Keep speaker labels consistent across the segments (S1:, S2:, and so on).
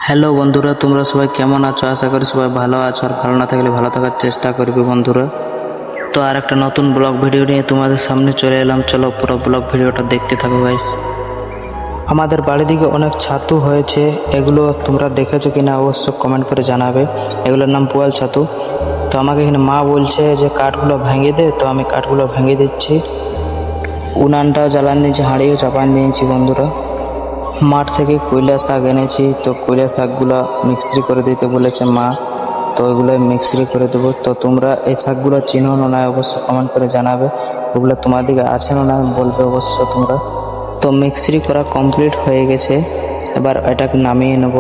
S1: Hello বন্ধুরা, তোমরা সবাই কেমন আছো? আশা করি সবাই ভালো আছো, আর ভালো না থাকলে ভালো থাকার চেষ্টা করবে বন্ধুরা। তো আর একটা নতুন ব্লগ ভিডিও নিয়ে তোমাদের সামনে চলে এলাম। চলো পুরো ব্লগ ভিডিওটা দেখতে থাকো গাইস। আমাদের বাড়ির দিকে অনেক ছাতু হয়েছে, এগুলো তোমরা দেখেছো কিনা অবশ্য কমেন্ট করে জানাবে। এগুলোর নাম পোয়াল ছাতু। তো আমাকে এখানে মা বলছে যে কাঠগুলো ভেঙে দে, তো আমি কাঠগুলো ভেঙে দিচ্ছি। উনানটাও জ্বালান নিয়েছি, হাঁড়িও চাপান নিয়েছি বন্ধুরা। মাঠ থেকে কয়লা শাক এনেছি, তো কয়লা শাকগুলো মিক্সরি করে দিতে বলেছে মা, তো ওইগুলো মিক্সরি করে দেবো। তো তোমরা এই শাকগুলো চিনো না না অবশ্য কমেন্ট করে জানাবে। ওগুলো তোমার দিকে আছে না বলবে অবশ্য তোমরা। তো মিক্সরি করা কমপ্লিট হয়ে গেছে, এবার এটাকে নামিয়ে নেব।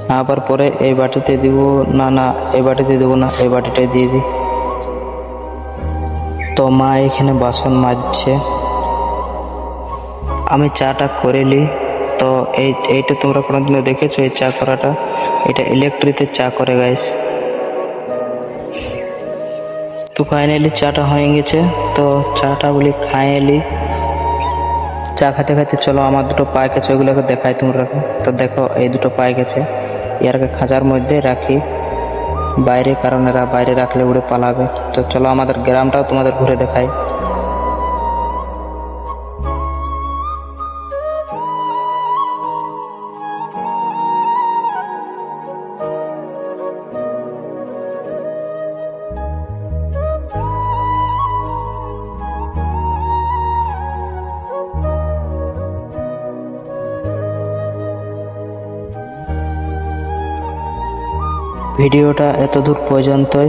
S1: নামাবার পরে এই বাটিতে দিব, না এই বাটিতে দেবো না, এই বাটিটাই দিয়ে দিই। তো মা এখানে বাসন মাজছে, আমি চাটা করে নিই। তো এইটা তোমরা কোনোদিনও দেখেছো এই চা করাটা? এটা ইলেকট্রিতে চা করে গাইস। তো ফাইনালি চাটা হয়ে গেছে, তো চাটা বলি খাইলি। চা খেতে খেতে চলো, আমার দুটো পায়ে গেছে, ওইগুলোকে দেখাই তোমরা। তো দেখো এই দুটো পায়ে গেছে, ইয়ারকে খাঁচার মধ্যে রাখি বাইরে, কারণ এরা বাইরে রাখলে উড়ে পালাবে। তো চলো আমাদের গ্রামটাও তোমাদের ঘুরে দেখাই। ভিডিওটা এত দূর পর্যন্তই।